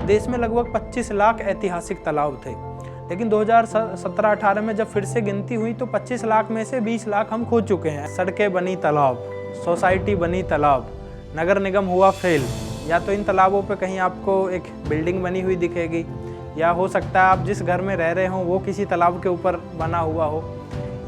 देश में लगभग 25 लाख ऐतिहासिक तालाब थे, लेकिन 2017-18 में जब फिर से गिनती हुई तो 25 लाख में से 20 लाख हम खो चुके हैं। सड़कें बनी तालाब, सोसाइटी बनी तालाब, नगर निगम हुआ फेल। या तो इन तालाबों पे कहीं आपको एक बिल्डिंग बनी हुई दिखेगी, या हो सकता है आप जिस घर में रह रहे हो वो किसी तालाब के ऊपर बना हुआ हो,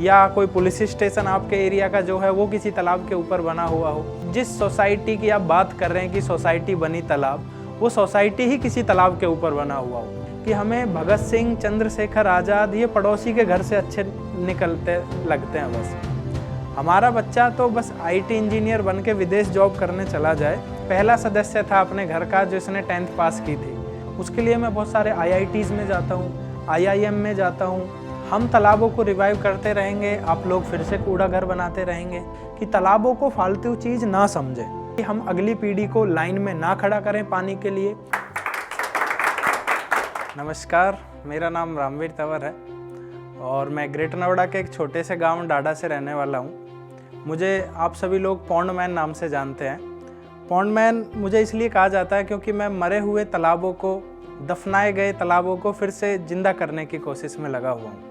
या कोई पुलिस स्टेशन आपके एरिया का जो है वो किसी तालाब के ऊपर बना हुआ हो। जिस सोसाइटी की आप बात कर रहे हैं कि सोसाइटी बनी तालाब, वो सोसाइटी ही किसी तालाब के ऊपर बना हुआ हो। कि हमें भगत सिंह, चंद्रशेखर आज़ाद ये पड़ोसी के घर से अच्छे निकलते लगते हैं। बस हमारा बच्चा तो बस IT इंजीनियर बन के विदेश जॉब करने चला जाए। पहला सदस्य था अपने घर का जिसने 10th पास की थी। उसके लिए मैं बहुत सारे IITs में जाता हूँ, IIM में जाता हूँ। हम तालाबों को रिवाइव करते रहेंगे, आप लोग फिर से कूड़ा घर बनाते रहेंगे। कि तालाबों को फालतू चीज़ ना समझें, कि हम अगली पीढ़ी को लाइन में ना खड़ा करें पानी के लिए। नमस्कार, मेरा नाम रामवीर तंवर है और मैं ग्रेटर नोएडा के एक छोटे से गांव डाडा से रहने वाला हूं। मुझे आप सभी लोग पॉन्ड मैन नाम से जानते हैं। पॉन्ड मैन मुझे इसलिए कहा जाता है क्योंकि मैं मरे हुए तालाबों को, दफनाए गए तालाबों को फिर से जिंदा करने की कोशिश में लगा हुआ हूँ।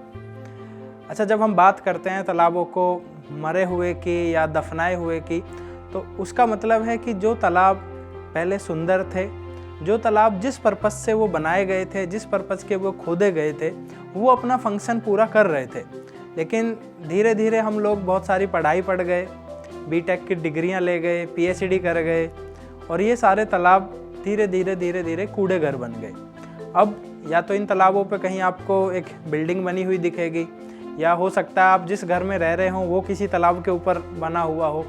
अच्छा, जब हम बात करते हैं तालाबों को मरे हुए की या दफनाए हुए की, तो उसका मतलब है कि जो तालाब पहले सुंदर थे, जो तालाब जिस पर्पस से वो बनाए गए थे, जिस पर्पस के वो खोदे गए थे, वो अपना फंक्शन पूरा कर रहे थे। लेकिन धीरे धीरे हम लोग बहुत सारी पढ़ाई पढ़ गए, BTech की डिग्रियां ले गए, PhD कर गए, और ये सारे तालाब धीरे धीरे कूड़े घर बन गए। अब या तो इन तालाबों पे कहीं आपको एक बिल्डिंग बनी हुई दिखेगी, या हो सकता है आप जिस घर में रह रहे हो वो किसी तालाब के ऊपर बना हुआ हो,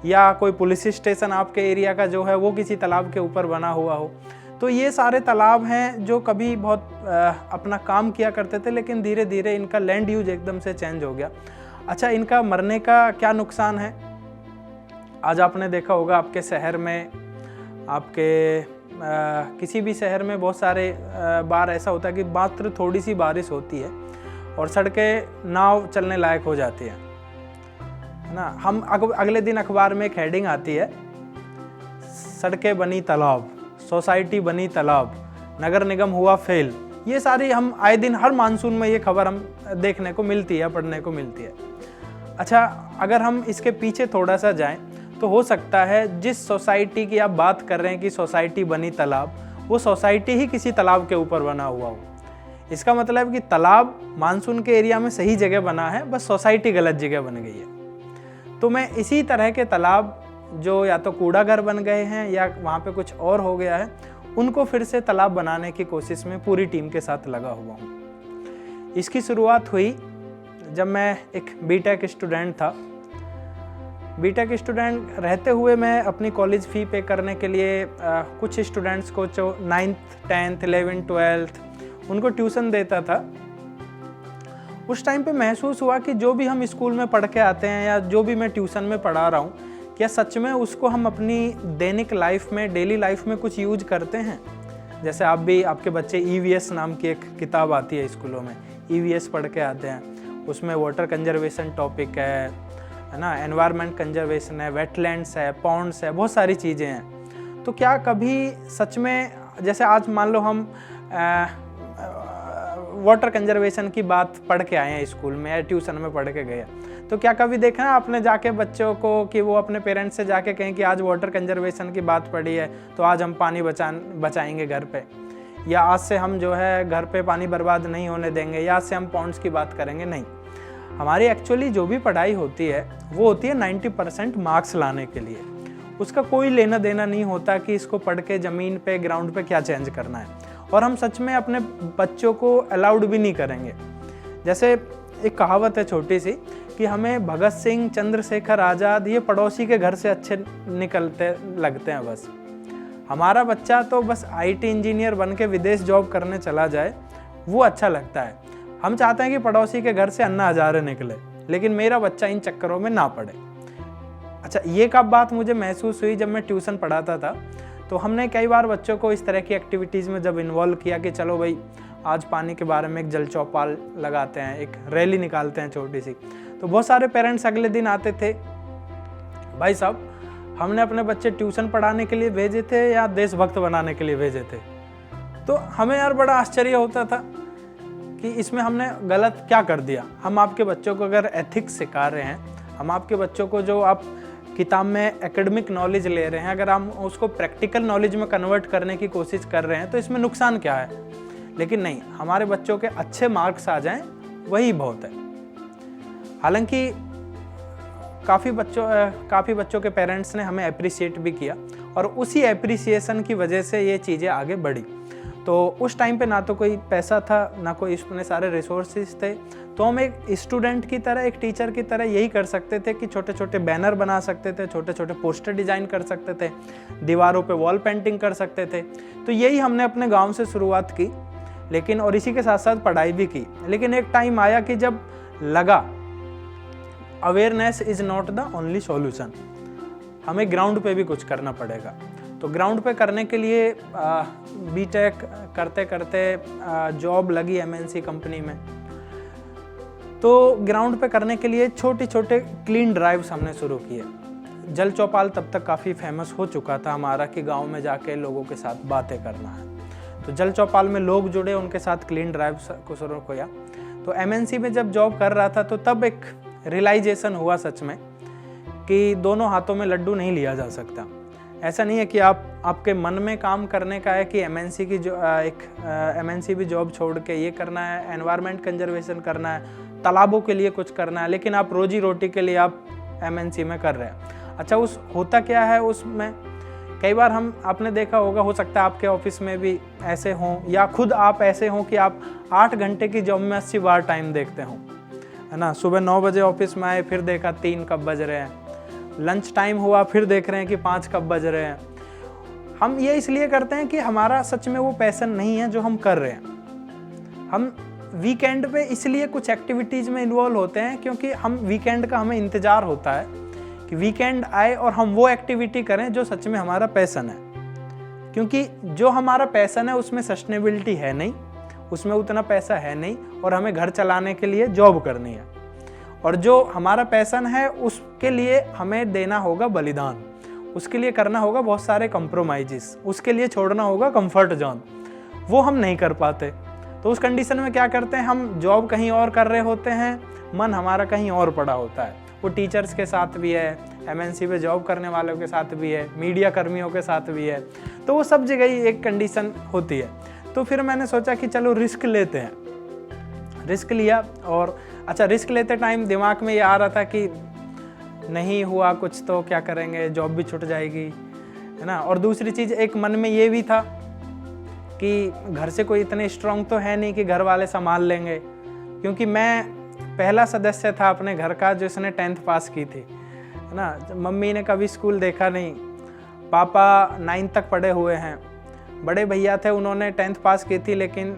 या कोई पुलिस स्टेशन आपके एरिया का जो है वो किसी तालाब के ऊपर बना हुआ हो। तो ये सारे तालाब हैं जो कभी बहुत अपना काम किया करते थे, लेकिन धीरे धीरे इनका लैंड यूज एकदम से चेंज हो गया। अच्छा, इनका मरने का क्या नुकसान है? आज आपने देखा होगा आपके शहर में, आपके किसी भी शहर में बहुत सारे बार ऐसा होता है कि मात्र थोड़ी सी बारिश होती है और सड़कें नाव चलने लायक हो जाती है ना। हम अगले दिन अखबार में एक हेडिंग आती है, सड़कें बनी तालाब, सोसाइटी बनी तालाब, नगर निगम हुआ फेल। ये सारी हम आए दिन हर मानसून में ये खबर हम देखने को मिलती है, पढ़ने को मिलती है। अच्छा, अगर हम इसके पीछे थोड़ा सा जाएं तो हो सकता है जिस सोसाइटी की आप बात कर रहे हैं कि सोसाइटी बनी तालाब, वो सोसाइटी ही किसी तालाब के ऊपर बना हुआ हो। इसका मतलब कि तालाब मानसून के एरिया में सही जगह बना है, बस सोसाइटी गलत जगह बन गई है। तो मैं इसी तरह के तालाब जो या तो कूड़ा घर बन गए हैं या वहाँ पे कुछ और हो गया है, उनको फिर से तालाब बनाने की कोशिश में पूरी टीम के साथ लगा हुआ हूँ। इसकी शुरुआत हुई जब मैं एक BTech स्टूडेंट था। BTech स्टूडेंट रहते हुए मैं अपनी कॉलेज फ़ी पे करने के लिए कुछ स्टूडेंट्स को जो 9th, 10th, 11th, 12th उनको ट्यूशन देता था। उस टाइम पे महसूस हुआ कि जो भी हम स्कूल में पढ़ के आते हैं या जो भी मैं ट्यूशन में पढ़ा रहा हूँ, क्या सच में उसको हम अपनी दैनिक लाइफ में, डेली लाइफ में कुछ यूज करते हैं? जैसे आप भी, आपके बच्चे EVS नाम की एक किताब आती है स्कूलों में, EVS पढ़ के आते हैं। उसमें वाटर कंजर्वेशन टॉपिक है ना, एनवायरनमेंट कंजर्वेशन है, वेटलैंड्स है, पॉन्ड्स है, बहुत सारी चीज़ें हैं। तो क्या कभी सच में, जैसे आज मान लो हम वाटर कंजर्वेशन की बात पढ़ के आए हैं स्कूल में या ट्यूशन में पढ़ के गए, तो क्या कभी देखा है आपने जाके बच्चों को कि वो अपने पेरेंट्स से जाके कहें कि आज वाटर कंजर्वेशन की बात पढ़ी है तो आज हम पानी बचाएंगे घर पे, या आज से हम जो है घर पे पानी बर्बाद नहीं होने देंगे, या आज से हम पॉन्ड्स की बात करेंगे? नहीं। हमारी एक्चुअली जो भी पढ़ाई होती है वो होती है 90% मार्क्स लाने के लिए। उसका कोई लेना देना नहीं होता कि इसको पढ़ के ज़मीन पे, ग्राउंड पे क्या चेंज करना है। और हम सच में अपने बच्चों को अलाउड भी नहीं करेंगे। जैसे एक कहावत है छोटी सी कि हमें भगत सिंह, चंद्रशेखर आज़ाद ये पड़ोसी के घर से अच्छे निकलते लगते हैं। बस हमारा बच्चा तो बस IT इंजीनियर बन के विदेश जॉब करने चला जाए, वो अच्छा लगता है। हम चाहते हैं कि पड़ोसी के घर से अन्ना हजारे निकले, लेकिन मेरा बच्चा इन चक्करों में ना पड़े। अच्छा, ये कब बात मुझे महसूस हुई? जब मैं ट्यूशन पढ़ाता था तो हमने कई बार बच्चों को इस तरह की एक्टिविटीज़ में जब इन्वॉल्व किया कि चलो भाई आज पानी के बारे में एक जल चौपाल लगाते हैं, एक रैली निकालते हैं छोटी सी, तो बहुत सारे पेरेंट्स अगले दिन आते थे, भाई साहब हमने अपने बच्चे ट्यूशन पढ़ाने के लिए भेजे थे या देशभक्त बनाने के लिए भेजे थे? तो हमें यार बड़ा आश्चर्य होता था कि इसमें हमने गलत क्या कर दिया। हम आपके बच्चों को अगर एथिक्स सिखा रहे हैं, हम आपके बच्चों को जो आप किताब में एकेडमिक नॉलेज ले रहे हैं, अगर हम उसको प्रैक्टिकल नॉलेज में कन्वर्ट करने की कोशिश कर रहे हैं तो इसमें नुकसान क्या है। लेकिन नहीं, हमारे बच्चों के अच्छे मार्क्स आ जाएं वही बहुत है। हालांकि काफ़ी बच्चों के पेरेंट्स ने हमें अप्रिशिएट भी किया और उसी अप्रिसिएशन की वजह से ये चीज़ें आगे बढ़ी। तो उस टाइम पे ना तो कोई पैसा था, ना कोई इतने सारे रिसोर्सेज थे, तो हम एक स्टूडेंट की तरह, एक टीचर की तरह यही कर सकते थे कि छोटे छोटे बैनर बना सकते थे, छोटे छोटे पोस्टर डिज़ाइन कर सकते थे, दीवारों पे वॉल पेंटिंग कर सकते थे। तो यही हमने अपने गांव से शुरुआत की, लेकिन और इसी के साथ साथ पढ़ाई भी की। लेकिन एक टाइम आया कि जब लगा awareness is not the only solution, हमें ग्राउंड पे भी कुछ करना पड़ेगा। तो ग्राउंड पे करने के लिए बीटेक करते करते जॉब लगी एमएनसी कंपनी में। तो ग्राउंड पे करने के लिए छोटे छोटे क्लीन ड्राइव्स हमने शुरू किए। जल चौपाल तब तक काफ़ी फेमस हो चुका था हमारा कि गांव में जाके लोगों के साथ बातें करना है। तो जल चौपाल में लोग जुड़े, उनके साथ क्लीन ड्राइव्स को शुरू किया। तो एमएनसी में जब जॉब कर रहा था तो तब एक रियलाइजेशन हुआ सच में कि दोनों हाथों में लड्डू नहीं लिया जा सकता। ऐसा नहीं है कि आपके मन में काम करने का है कि एमएनसी भी जॉब छोड़ के ये करना है, एनवायरनमेंट कंजर्वेशन करना है, तालाबों के लिए कुछ करना है, लेकिन आप रोजी रोटी के लिए आप एमएनसी में कर रहे हैं। अच्छा, उस होता क्या है उसमें, कई बार आपने देखा होगा, हो सकता है आपके ऑफिस में भी ऐसे हों या खुद आप ऐसे हों कि आप 8 घंटे की जॉब में 80 बार टाइम देखते हों, है ना। सुबह 9 बजे ऑफिस में आए, फिर देखा 3 कब बज रहे हैं, लंच टाइम हुआ, फिर देख रहे हैं कि 5 कब बज रहे हैं। हम ये इसलिए करते हैं कि हमारा सच में वो पैशन नहीं है जो हम कर रहे हैं। हम वीकेंड पे इसलिए कुछ एक्टिविटीज़ में इन्वॉल्व होते हैं क्योंकि हम वीकेंड का हमें इंतज़ार होता है कि वीकेंड आए और हम वो एक्टिविटी करें जो सच में हमारा पैशन है। क्योंकि जो हमारा पैशन है उसमें सस्टेनेबिलिटी है नहीं, उसमें उतना पैसा है नहीं, और हमें घर चलाने के लिए जॉब करनी है। और जो हमारा पैशन है उसके लिए हमें देना होगा बलिदान, उसके लिए करना होगा बहुत सारे कंप्रोमाइजेस, उसके लिए छोड़ना होगा कंफर्ट जोन। वो हम नहीं कर पाते। तो उस कंडीशन में क्या करते हैं, हम जॉब कहीं और कर रहे होते हैं, मन हमारा कहीं और पड़ा होता है। वो टीचर्स के साथ भी है, एमएनसी पे जॉब करने वालों के साथ भी है, मीडिया कर्मियों के साथ भी है। तो वो सब जगह ही एक कंडीशन होती है। तो फिर मैंने सोचा कि चलो रिस्क लेते हैं। रिस्क लिया, और अच्छा, रिस्क लेते टाइम दिमाग में ये आ रहा था कि नहीं हुआ कुछ तो क्या करेंगे, जॉब भी छूट जाएगी, है ना। और दूसरी चीज़ एक मन में ये भी था कि घर से कोई इतने स्ट्रांग तो है नहीं कि घर वाले संभाल लेंगे, क्योंकि मैं पहला सदस्य था अपने घर का जिसने 10th पास की थी, है ना। मम्मी ने कभी स्कूल देखा नहीं, पापा 9th तक पढ़े हुए हैं, बड़े भैया थे उन्होंने 10th पास की थी लेकिन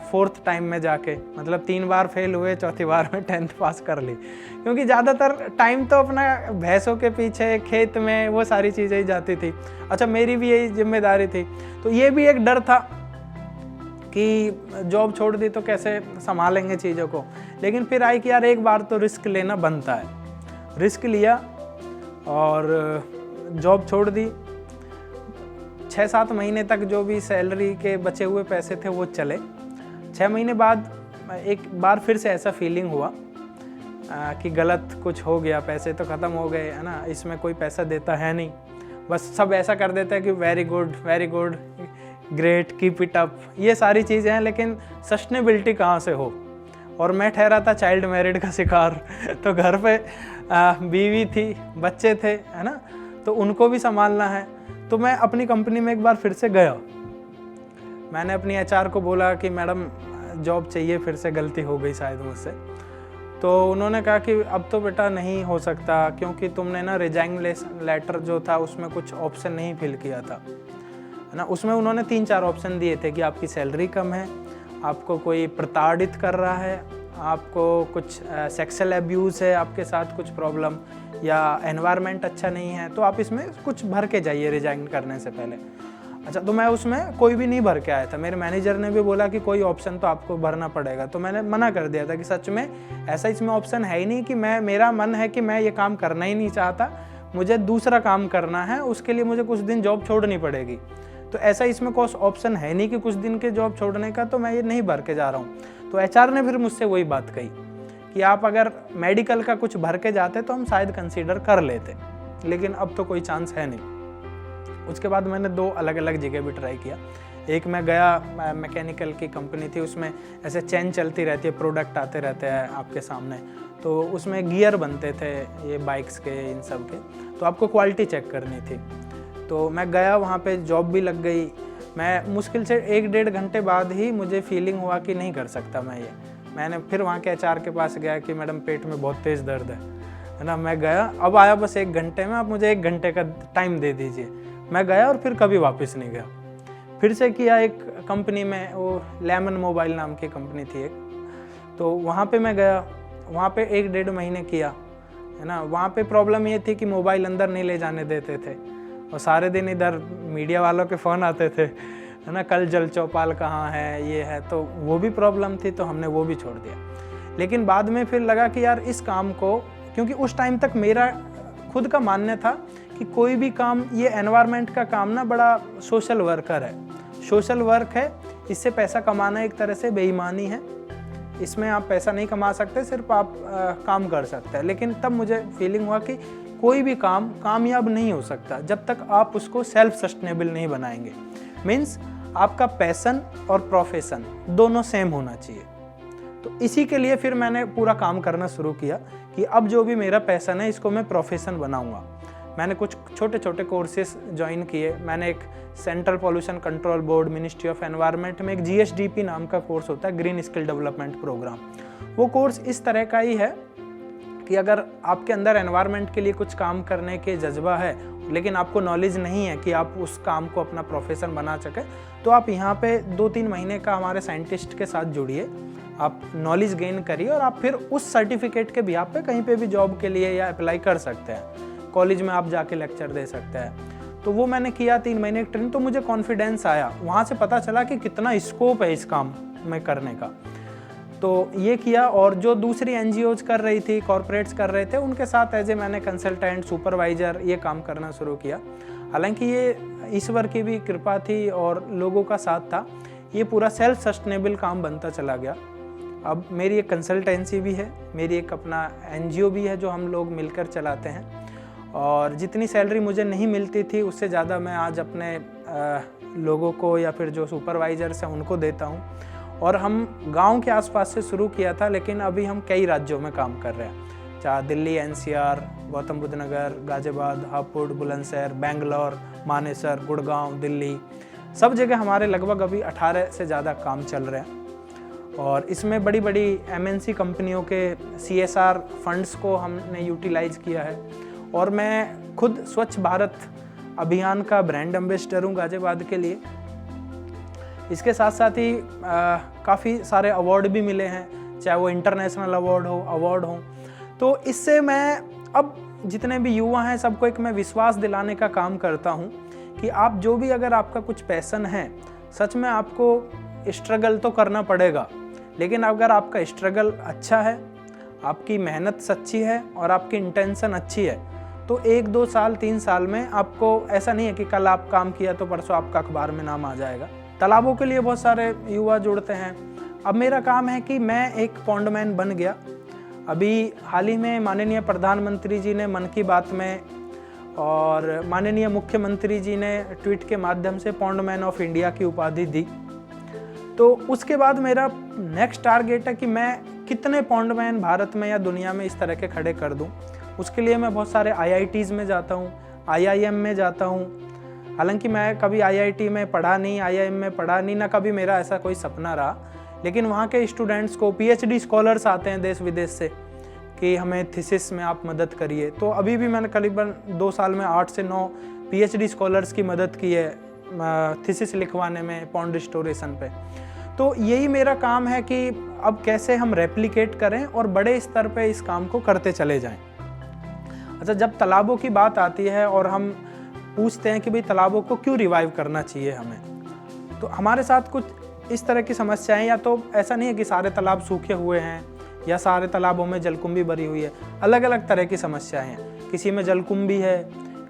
4th टाइम में जाके, मतलब 3 बार फेल हुए, 4थी बार में 10th पास कर ली, क्योंकि ज़्यादातर टाइम तो अपना भैंसों के पीछे, खेत में, वो सारी चीज़ें ही जाती थी। अच्छा, मेरी भी यही जिम्मेदारी थी। तो ये भी एक डर था कि जॉब छोड़ दी तो कैसे संभालेंगे चीज़ों को। लेकिन फिर आई कि यार एक बार तो रिस्क लेना बनता है। रिस्क लिया और जॉब छोड़ दी। 6-7 महीने तक जो भी सैलरी के बचे हुए पैसे थे वो चले। 6 महीने बाद एक बार फिर से ऐसा फीलिंग हुआ कि गलत कुछ हो गया, पैसे तो ख़त्म हो गए, है ना, इसमें कोई पैसा देता है नहीं, बस सब ऐसा कर देता है कि very good, great, keep it up, ये सारी चीज़ें हैं, लेकिन सस्टेनेबिलिटी कहाँ से हो। और मैं ठहरा था चाइल्ड मैरिड का शिकार। तो घर पे बीवी थी, बच्चे थे, है ना, तो उनको भी संभालना है। तो मैं अपनी कंपनी में एक बार फिर से गया। मैंने अपनी एचआर को बोला कि मैडम जॉब चाहिए, फिर से गलती हो गई शायद मुझसे। तो उन्होंने कहा कि अब तो बेटा नहीं हो सकता, क्योंकि तुमने ना रिजाइनेशन लेटर जो था उसमें कुछ ऑप्शन नहीं फिल किया था, है ना। उसमें उन्होंने 3-4 ऑप्शन दिए थे कि आपकी सैलरी कम है, आपको कोई प्रताड़ित कर रहा है, आपको कुछ सेक्सुअल एब्यूज़ है, आपके साथ कुछ प्रॉब्लम, या एनवायरनमेंट अच्छा नहीं है, तो आप इसमें कुछ भर के जाइए रिजाइन करने से पहले। अच्छा, तो मैं उसमें कोई भी नहीं भर के आया था। मेरे मैनेजर ने भी बोला कि कोई ऑप्शन तो आपको भरना पड़ेगा, तो मैंने मना कर दिया था कि सच में ऐसा इसमें ऑप्शन है ही नहीं, कि मेरा मन है कि मैं ये काम करना ही नहीं चाहता, मुझे दूसरा काम करना है, उसके लिए मुझे कुछ दिन जॉब छोड़नी पड़ेगी। तो तो ऐसा इसमें कोई ऑप्शन है नहीं कि कुछ दिन के जॉब छोड़ने का, तो मैं ये नहीं भर के जा रहा हूँ। तो एचआर ने फिर मुझसे वही बात कही कि आप अगर मेडिकल का कुछ भर के जाते तो हम शायद कंसीडर कर लेते, लेकिन अब तो कोई चांस है नहीं। उसके बाद मैंने 2 अलग अलग जगह भी ट्राई किया। एक मैं गया, मैकेनिकल की कंपनी थी, उसमें ऐसे चेन चलती रहती है, प्रोडक्ट आते रहते हैं आपके सामने, तो उसमें गियर बनते थे ये बाइक्स के, इन सब के, तो आपको क्वालिटी चेक करनी थी। तो मैं गया, वहाँ पे जॉब भी लग गई। मैं मुश्किल से 1-1.5 घंटे बाद ही मुझे फीलिंग हुआ कि नहीं कर सकता मैं ये। मैंने फिर वहाँ के एचआर के पास गया कि मैडम पेट में बहुत तेज़ दर्द है ना। मैं गया, अब आया बस 1 घंटे में, आप मुझे 1 घंटे का टाइम दे दीजिए। मैं गया और फिर कभी वापस नहीं गया। फिर से किया एक कंपनी में, वो लेमन मोबाइल नाम की कंपनी थी एक, तो वहाँ पे मैं गया, वहाँ पे 1-1.5 महीने किया, है ना। वहाँ पे प्रॉब्लम ये थी कि मोबाइल अंदर नहीं ले जाने देते थे, और सारे दिन इधर मीडिया वालों के फ़ोन आते थे, है ना, कल जल चौपाल कहाँ है, ये है, तो वो भी प्रॉब्लम थी, तो हमने वो भी छोड़ दिया। लेकिन बाद में फिर लगा कि यार इस काम को, क्योंकि उस टाइम तक मेरा खुद का मानना था कि कोई भी काम, ये एनवायरनमेंट का काम ना बड़ा सोशल वर्कर है, सोशल वर्क है, इससे पैसा कमाना एक तरह से बेईमानी है, इसमें आप पैसा नहीं कमा सकते, सिर्फ आप काम कर सकते हैं। लेकिन तब मुझे फीलिंग हुआ कि कोई भी काम कामयाब नहीं हो सकता जब तक आप उसको सेल्फ सस्टेनेबल नहीं बनाएंगे। मीन्स आपका पैशन और प्रोफेशन दोनों सेम होना चाहिए। तो इसी के लिए फिर मैंने पूरा काम करना शुरू किया कि अब जो भी मेरा पैशन है इसको मैं प्रोफेशन बनाऊंगा। मैंने कुछ छोटे छोटे कोर्सेस ज्वाइन किए। मैंने एक central pollution control board, ministry of environment में एक GSDP नाम का कोर्स होता है, ग्रीन स्किल डेवलपमेंट प्रोग्राम। वो कोर्स इस तरह का ही है कि अगर आपके अंदर एनवायरनमेंट के लिए कुछ काम करने के जज्बा है, लेकिन आपको नॉलेज नहीं है कि आप उस काम को अपना प्रोफेशन बना सकें, तो आप यहाँ पे 2-3 महीने का हमारे साइंटिस्ट के साथ जुड़िए, आप नॉलेज गेन करिए और आप फिर उस सर्टिफिकेट के बिहाफ पे कहीं पे भी जॉब के लिए या अप्लाई कर सकते हैं। कॉलेज में आप जाके लेक्चर दे सकते हैं। तो वो मैंने किया 3 महीने की ट्रेनिंग, तो मुझे कॉन्फिडेंस आया, वहाँ से पता चला कि कितना स्कोप है इस काम में करने का। तो ये किया, और जो दूसरी NGOs कर रही थी, कॉरपोरेट्स कर रहे थे, उनके साथ एज ए मैंने कंसल्टेंट, सुपरवाइज़र ये काम करना शुरू किया। हालांकि ये ईश्वर की भी कृपा थी और लोगों का साथ था, ये पूरा सेल्फ सस्टेनेबल काम बनता चला गया। अब मेरी एक कंसल्टेंसी भी है, मेरी एक अपना NGO भी है जो हम लोग मिलकर चलाते हैं, और जितनी सैलरी मुझे नहीं मिलती थी उससे ज़्यादा मैं आज अपने लोगों को या फिर जो सुपरवाइज़र्स हैं उनको देता हूँ। और हम गांव के आसपास से शुरू किया था, लेकिन अभी हम कई राज्यों में काम कर रहे हैं, चाहे दिल्ली NCR, गौतम बुद्ध नगर, गाजियाबाद, हापुड़, बुलंदशहर, बेंगलोर, मानेसर, गुड़गांव, दिल्ली, सब जगह हमारे लगभग अभी 18 से ज़्यादा काम चल रहे हैं। और इसमें बड़ी बड़ी MNC कंपनियों के CSR फंड्स को हमने यूटिलाइज़ किया है। और मैं खुद स्वच्छ भारत अभियान का ब्रांड एम्बेसडर हूँ गाजियाबाद के लिए। इसके साथ साथ ही काफ़ी सारे अवार्ड भी मिले हैं, चाहे वो इंटरनेशनल अवार्ड हो। तो इससे मैं अब जितने भी युवा हैं सबको एक मैं विश्वास दिलाने का काम करता हूँ कि आप जो भी, अगर आपका कुछ पैशन है, सच में आपको स्ट्रगल तो करना पड़ेगा, लेकिन अगर आपका स्ट्रगल अच्छा है, आपकी मेहनत सच्ची है और आपकी इंटेंशन अच्छी है, तो 1-2 साल 3 साल में आपको, ऐसा नहीं है कि कल आप काम किया तो परसों आपका अखबार में नाम आ जाएगा। तालाबों के लिए बहुत सारे युवा जुड़ते हैं। अब मेरा काम है कि मैं एक पॉन्डमैन बन गया। अभी हाल ही में माननीय प्रधानमंत्री जी ने मन की बात में और माननीय मुख्यमंत्री जी ने ट्वीट के माध्यम से पॉन्डमैन ऑफ इंडिया की उपाधि दी। तो उसके बाद मेरा नेक्स्ट टारगेट है कि मैं कितने पॉन्डमैन भारत में या दुनिया में इस तरह के खड़े कर दूं। उसके लिए मैं बहुत सारे IITs में जाता हूं, IIM में जाता हूं। हालांकि मैं कभी IIT में पढ़ा नहीं, IIM में पढ़ा नहीं, ना कभी मेरा ऐसा कोई सपना रहा, लेकिन वहाँ के स्टूडेंट्स को, PhD स्कॉलर्स आते हैं देश विदेश से कि हमें थीसिस में आप मदद करिए। तो अभी भी मैंने करीबन 2 साल में 8 से 9 PhD स्कॉलर्स की मदद की है थीसिस लिखवाने में, पॉन्ड रिस्टोरेशन पे। तो यही मेरा काम है कि अब कैसे हम रेप्लिकेट करें और बड़े स्तर पे इस काम को करते चले जाएं। अच्छा, जब तालाबों की बात आती है और हम पूछते हैं कि भाई तालाबों को क्यों रिवाइव करना चाहिए हमें, तो हमारे साथ कुछ इस तरह की समस्याएं, या तो ऐसा नहीं है कि सारे तालाब सूखे हुए हैं या सारे तालाबों में जलकुंभी भरी हुई है, अलग अलग तरह की समस्याएं हैं। किसी में जलकुंभी है,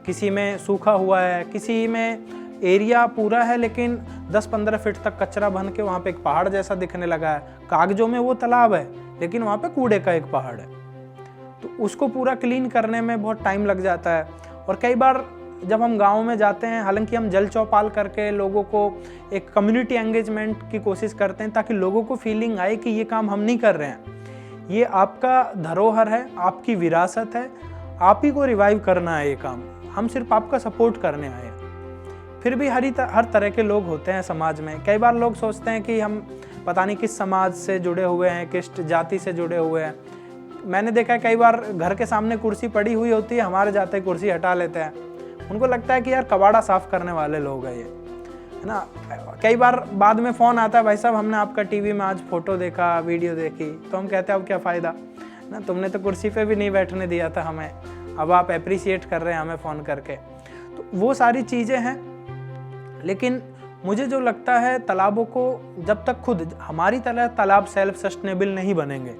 किसी में सूखा हुआ है, किसी में एरिया पूरा है लेकिन 10-15 फीट तक कचरा बन के वहाँ पे एक पहाड़ जैसा दिखने लगा है। कागजों में वो तालाब है लेकिन वहाँ पे कूड़े का एक पहाड़ है। तो उसको पूरा क्लीन करने में बहुत टाइम लग जाता है। और कई बार जब हम गाँव में जाते हैं, हालांकि हम जल चौपाल करके लोगों को एक कम्युनिटी एंगेजमेंट की कोशिश करते हैं ताकि लोगों को फीलिंग आए कि ये काम हम नहीं कर रहे हैं, ये आपका धरोहर है, आपकी विरासत है, आप ही को रिवाइव करना है ये काम, हम सिर्फ आपका सपोर्ट करने आए हैं। फिर भी हर तरह के लोग होते हैं समाज में। कई बार लोग सोचते हैं कि हम पता नहीं किस समाज से जुड़े हुए हैं, किस जाति से जुड़े हुए हैं। मैंने देखा है कई बार घर के सामने कुर्सी पड़ी हुई होती है, हमारे जाते कुर्सी हटा लेते हैं। उनको लगता है कि यार कबाड़ा साफ करने वाले लोग हैं ये, है ना। कई बार बाद में फ़ोन आता है, भाई साहब हमने आपका टीवी में आज फोटो देखा, वीडियो देखी। तो हम कहते हैं अब क्या फ़ायदा ना, तुमने तो कुर्सी पे भी नहीं बैठने दिया था हमें, अब आप अप्रिशिएट कर रहे हैं हमें फ़ोन करके। तो वो सारी चीज़ें हैं। लेकिन मुझे जो लगता है, तालाबों को जब तक खुद हमारी तरह तालाब सेल्फ सस्टेनेबल नहीं बनेंगे,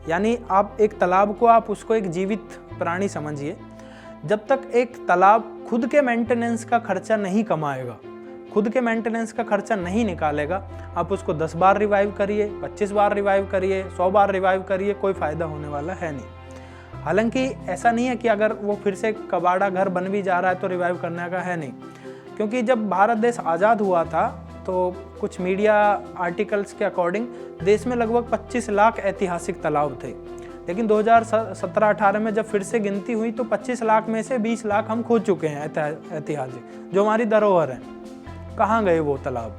यानी आप एक तालाब को आप उसको एक जीवित प्राणी समझिए, जब तक एक तालाब खुद के मेंटेनेंस का खर्चा नहीं कमाएगा, खुद के मेंटेनेंस का खर्चा नहीं निकालेगा, आप उसको 10 बार रिवाइव करिए, 25 बार रिवाइव करिए, 100 बार रिवाइव करिए, कोई फ़ायदा होने वाला है नहीं। हालांकि ऐसा नहीं है कि अगर वो फिर से कबाड़ा घर बन भी जा रहा है तो रिवाइव करने का है नहीं, क्योंकि जब भारत देश आज़ाद हुआ था तो कुछ मीडिया आर्टिकल्स के अकॉर्डिंग देश में लगभग 25 लाख ऐतिहासिक तालाब थे। लेकिन 2017-18 में जब फिर से गिनती हुई तो 25 लाख में से 20 लाख हम खो चुके हैं ऐतिहासिक, जो हमारी धरोहर है। कहाँ गए वो तालाब?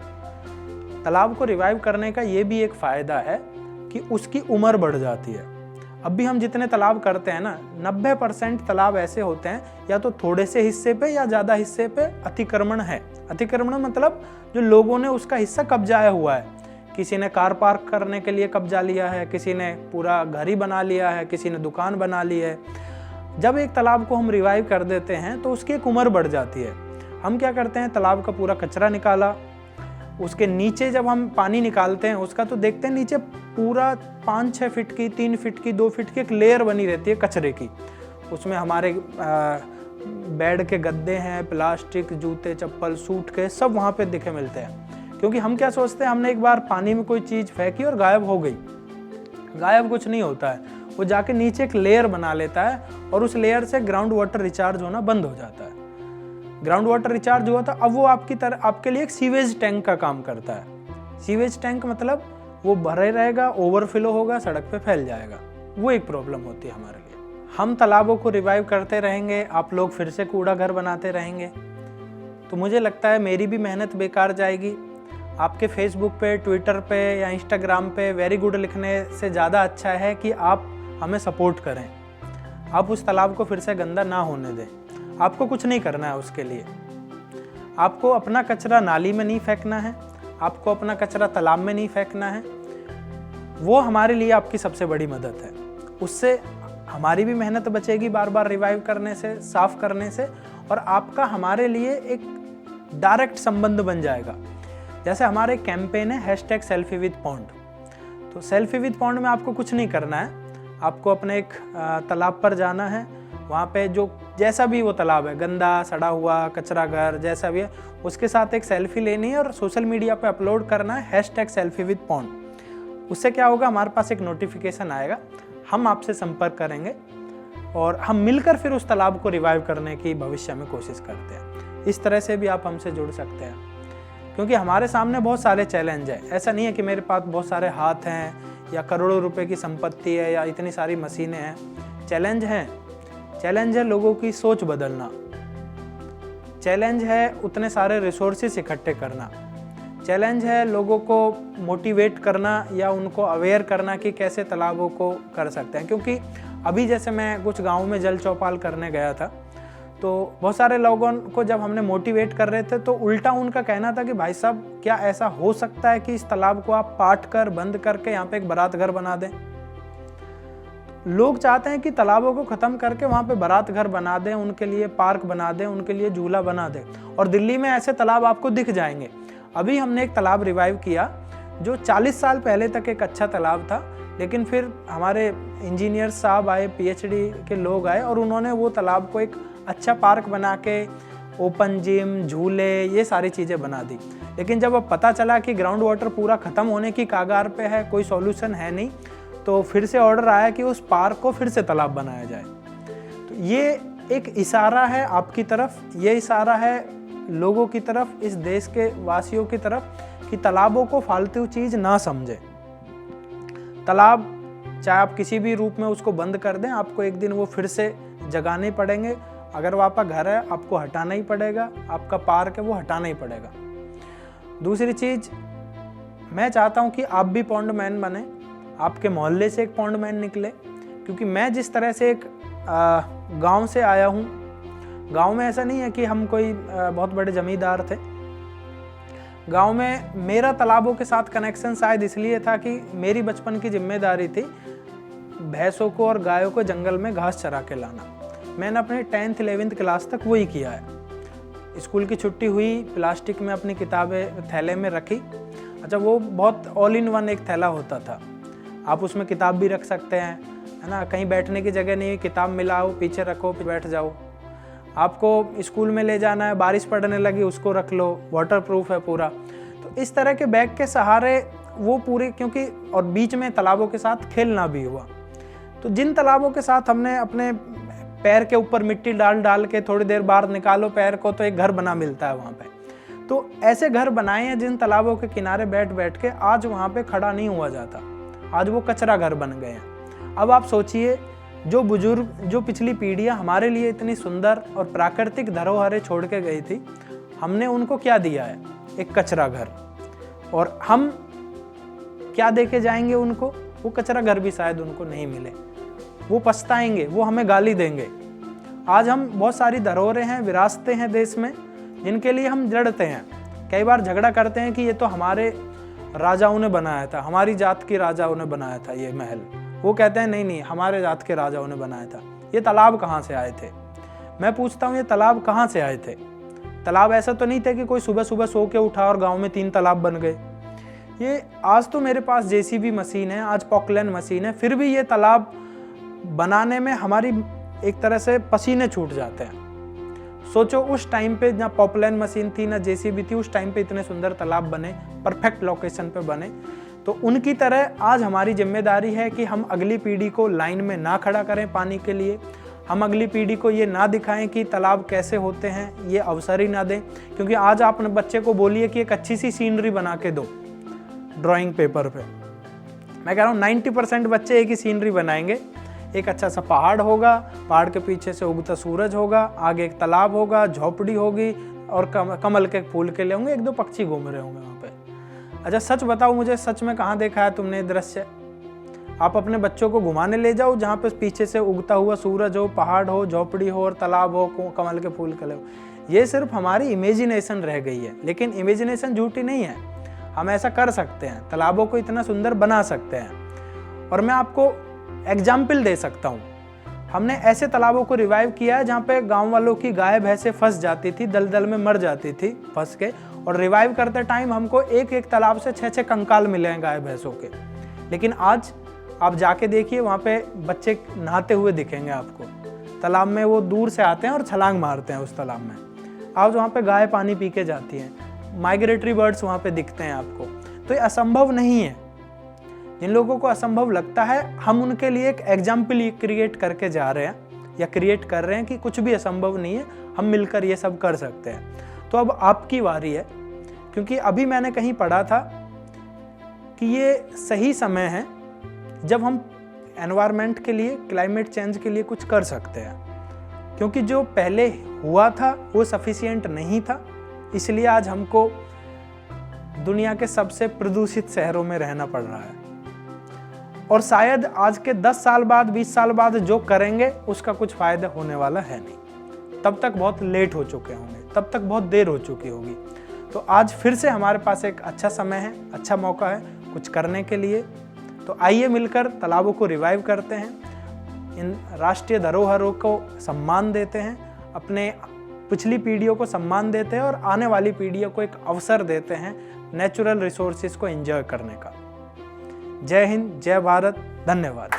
तालाब को रिवाइव करने का ये भी एक फ़ायदा है कि उसकी उम्र बढ़ जाती है। अब भी हम जितने तालाब करते हैं ना, 90% तालाब ऐसे होते हैं या तो थोड़े से हिस्से पे या ज़्यादा हिस्से पे अतिक्रमण है। अतिक्रमण मतलब जो लोगों ने उसका हिस्सा कब्जाया हुआ है। किसी ने कार पार्क करने के लिए कब्जा लिया है, किसी ने पूरा घर ही बना लिया है, किसी ने दुकान बना ली है। जब एक तालाब को हम रिवाइव कर देते हैं तो उसकी एक उम्र बढ़ जाती है। हम क्या करते हैं, तालाब का पूरा कचरा निकाला, उसके नीचे जब हम पानी निकालते हैं उसका, तो देखते हैं नीचे पूरा 5-6 फीट की, 3 फीट की, 2 फीट की एक लेयर बनी रहती है कचरे की। उसमें हमारे बेड के गद्दे हैं, प्लास्टिक, जूते, चप्पल, सूटकेस सब वहाँ पे दिखे मिलते हैं। क्योंकि हम क्या सोचते हैं, हमने एक बार पानी में कोई चीज़ फेंकी और गायब हो गई। गायब कुछ नहीं होता है, वो जाके नीचे एक लेयर बना लेता है और उस लेयर से ग्राउंड वाटर रिचार्ज होना बंद हो जाता है। ग्राउंड वाटर रिचार्ज हुआ था, अब वो आपके लिए एक सीवेज टैंक का काम करता है। सीवेज टैंक मतलब वो भरे रहेगा, ओवरफ्लो होगा, सड़क पे फैल जाएगा। वो एक प्रॉब्लम होती है हमारे लिए। हम तालाबों को रिवाइव करते रहेंगे, आप लोग फिर से कूड़ा घर बनाते रहेंगे, तो मुझे लगता है मेरी भी मेहनत बेकार जाएगी। आपके फेसबुक पे, ट्विटर पे या इंस्टाग्राम पे वेरी गुड लिखने से ज़्यादा अच्छा है कि आप हमें सपोर्ट करें। आप उस तालाब को फिर से गंदा ना होने दें। आपको कुछ नहीं करना है उसके लिए। आपको अपना कचरा नाली में नहीं फेंकना है, आपको अपना कचरा तालाब में नहीं फेंकना है। वो हमारे लिए आपकी सबसे बड़ी मदद है। उससे हमारी भी मेहनत बचेगी बार बार रिवाइव करने से, साफ करने से, और आपका हमारे लिए एक डायरेक्ट संबंध बन जाएगा। जैसे हमारे कैंपेन है #selfie-with-pond। तो सेल्फी विद पॉन्ड में आपको कुछ नहीं करना है, आपको अपने एक तालाब पर जाना है, वहाँ पे जो जैसा भी वो तालाब है, गंदा, सड़ा हुआ, कचरा घर, जैसा भी है, उसके साथ एक सेल्फी लेनी है और सोशल मीडिया पे अपलोड करना है #selfie-with-pond। उससे क्या होगा, हमारे पास एक नोटिफिकेशन आएगा, हम आपसे संपर्क करेंगे और हम मिलकर फिर उस तालाब को रिवाइव करने की भविष्य में कोशिश करते हैं। इस तरह से भी आप हमसे जुड़ सकते हैं, क्योंकि हमारे सामने बहुत सारे चैलेंज हैं। ऐसा नहीं है कि मेरे पास बहुत सारे हाथ हैं या करोड़ों रुपए की संपत्ति है या इतनी सारी मशीनें हैं। चैलेंज है लोगों की सोच बदलना, चैलेंज है उतने सारे रिसोर्सेस इकट्ठे करना, चैलेंज है लोगों को मोटिवेट करना या उनको अवेयर करना कि कैसे तालाबों को कर सकते हैं। क्योंकि अभी जैसे मैं कुछ गाँव में जल चौपाल करने गया था, तो बहुत सारे लोगों को जब हमने मोटिवेट कर रहे थे तो उल्टा उनका कहना था कि भाई साहब, क्या ऐसा हो सकता है कि इस तालाब को आप पाट कर बंद करके यहाँ पे एक बारात घर बना दें? लोग चाहते हैं कि तालाबों को ख़त्म करके वहाँ पे बारात घर बना दें, उनके लिए पार्क बना दें, उनके लिए झूला बना दें। और दिल्ली में ऐसे तालाब आपको दिख जाएंगे। अभी हमने एक तालाब रिवाइव किया जो 40 साल पहले तक एक अच्छा तालाब था, लेकिन फिर हमारे इंजीनियर साहब आए, PhD के लोग आए और उन्होंने वो तालाब को एक अच्छा पार्क बना के ओपन जिम, झूले, ये सारी चीज़ें बना दी। लेकिन जब अब पता चला कि ग्राउंड वाटर पूरा ख़त्म होने की कगार पे है, कोई सॉल्यूशन है नहीं, तो फिर से ऑर्डर आया कि उस पार्क को फिर से तालाब बनाया जाए। तो ये एक इशारा है आपकी तरफ, ये इशारा है लोगों की तरफ, इस देश के वासियों की तरफ, कि तालाबों को फालतू चीज़ ना समझें। तालाब चाहे आप किसी भी रूप में उसको बंद कर दें, आपको एक दिन वो फिर से जगाने पड़ेंगे। अगर वो आपका घर है, आपको हटाना ही पड़ेगा, आपका पार्क है वो हटाना ही पड़ेगा। दूसरी चीज़, मैं चाहता हूँ कि आप भी पॉन्ड मैन बने, आपके मोहल्ले से एक पॉन्ड मैन निकले। क्योंकि मैं जिस तरह से एक गांव से आया हूँ, गांव में ऐसा नहीं है कि हम कोई बहुत बड़े ज़मींदार थे। गांव में मेरा तालाबों के साथ कनेक्शन शायद इसलिए था कि मेरी बचपन की जिम्मेदारी थी भैंसों को और गायों को जंगल में घास चरा के लाना। मैंने अपने 10th 11th क्लास तक वही किया है। स्कूल की छुट्टी हुई, प्लास्टिक में अपनी किताबें थैले में रखी। अच्छा, वो बहुत ऑल इन वन एक थैला होता था, आप उसमें किताब भी रख सकते हैं, है ना। कहीं बैठने की जगह नहीं, किताब मिलाओ, पीछे रखो, फिर बैठ जाओ। आपको स्कूल में ले जाना है, बारिश पड़ने लगी, उसको रख लो, वाटर प्रूफ है पूरा। तो इस तरह के बैग के सहारे वो पूरी, क्योंकि और बीच में तालाबों के साथ खेलना भी हुआ। तो जिन तालाबों के साथ हमने अपने पैर के ऊपर मिट्टी डाल डाल के थोड़ी देर बाहर निकालो पैर को तो एक घर बना मिलता है वहाँ पे, तो ऐसे घर बनाए हैं जिन तालाबों के किनारे बैठ बैठ के आज वहाँ पे खड़ा नहीं हुआ जाता, आज वो कचरा घर बन गए हैं। अब आप सोचिए, जो बुजुर्ग, जो पिछली पीढ़ियाँ हमारे लिए इतनी सुंदर और प्राकृतिक धरोहरें छोड़ के गई थी, हमने उनको क्या दिया है? एक कचरा घर। और हम क्या दे के जाएंगे उनको? वो कचरा घर भी शायद उनको नहीं मिले, वो पछताएंगे, वो हमें गाली देंगे। आज हम बहुत सारी धरोहरें हैं, विरासतें हैं देश में, जिनके लिए हम लड़ते हैं। कई बार झगड़ा करते हैं कि ये तो हमारे राजाओं ने बनाया था, हमारी जात के राजाओं ने बनाया था ये महल। वो कहते हैं नहीं नहीं, हमारे जात के राजाओं ने बनाया था। ये तालाब कहाँ से आए थे? मैं पूछता हूँ, ये तालाब कहाँ से आए थे? तालाब ऐसा तो नहीं था कि कोई सुबह सुबह सो के उठा और गाँव में 3 तालाब बन गए। ये आज तो मेरे पास JCB मशीन है, आज पॉकलैंड मशीन है, फिर भी ये तालाब बनाने में हमारी एक तरह से पसीने छूट जाते हैं। सोचो उस टाइम पे ना पॉकलैंड मशीन थी ना JCB थी, उस टाइम पे इतने सुंदर तालाब बने, परफेक्ट लोकेशन पे बने। तो उनकी तरह आज हमारी जिम्मेदारी है कि हम अगली पीढ़ी को लाइन में ना खड़ा करें पानी के लिए, हम अगली पीढ़ी को ये ना दिखाएं कि तालाब कैसे होते हैं, ये अवसर ही ना दें। क्योंकि आज आप अपने बच्चे को बोलिए कि एक अच्छी सी सीनरी बना के दो ड्राइंग पेपर पे, मैं कह रहा हूँ 90% बच्चे एक ही सीनरी बनाएंगे। एक अच्छा सा पहाड़ होगा, पहाड़ के पीछे से उगता सूरज होगा, आगे एक तालाब होगा, झोपड़ी होगी और कमल के फूल के लिए होंगे, 1-2 पक्षी घूम रहे होंगे वहाँ पे। अच्छा सच बताओ मुझे, सच में कहाँ देखा है तुमने दृश्य? आप अपने बच्चों को घुमाने ले जाओ जहाँ पे पीछे से उगता हुआ सूरज हो, पहाड़ हो, झोपड़ी हो और तालाब हो, कमल के फूल खिले हो। ये सिर्फ हमारी इमेजिनेशन रह गई है, लेकिन इमेजिनेशन झूठी नहीं है। हम ऐसा कर सकते हैं, तालाबों को इतना सुंदर बना सकते हैं। और मैं आपको एग्जाम्पल दे सकता हूँ, हमने ऐसे तालाबों को रिवाइव किया है जहाँ पे गांव वालों की गाय भैंसे फंस जाती थी, दलदल में मर जाती थी फंस के, और रिवाइव करते टाइम हमको एक एक तालाब से 6-6 कंकाल मिले हैं गाय भैंसों के। लेकिन आज आप जाके देखिए, वहाँ पे बच्चे नहाते हुए दिखेंगे आपको तालाब में, वो दूर से आते हैं और छलांग मारते हैं उस तालाब में। आज वहाँ पे गाय पानी पी के जाती हैं, माइग्रेटरी बर्ड्स वहाँ पे दिखते हैं आपको। तो ये असंभव नहीं है। जिन लोगों को असंभव लगता है, हम उनके लिए एक एग्जाम्पल क्रिएट करके जा रहे हैं या क्रिएट कर रहे हैं कि कुछ भी असंभव नहीं है, हम मिलकर ये सब कर सकते हैं। तो अब आपकी बारी है, क्योंकि अभी मैंने कहीं पढ़ा था कि ये सही समय है जब हम एनवायरनमेंट के लिए, क्लाइमेट चेंज के लिए कुछ कर सकते हैं। क्योंकि जो पहले हुआ था वो सफिशिएंट नहीं था, इसलिए आज हमको दुनिया के सबसे प्रदूषित शहरों में रहना पड़ रहा है। और शायद आज के 10 साल बाद, 20 साल बाद जो करेंगे उसका कुछ फायदा होने वाला है नहीं। तब तक बहुत लेट हो चुके होंगे, तब तक बहुत देर हो चुकी होगी। तो आज फिर से हमारे पास एक अच्छा समय है, अच्छा मौका है कुछ करने के लिए। तो आइए मिलकर तालाबों को रिवाइव करते हैं, इन राष्ट्रीय धरोहरों को सम्मान देते हैं, अपने पिछली पीढ़ियों को सम्मान देते हैं और आने वाली पीढ़ियों को एक अवसर देते हैं नेचुरल रिसोर्सेज को एंजॉय करने का। जय हिंद, जय भारत, धन्यवाद।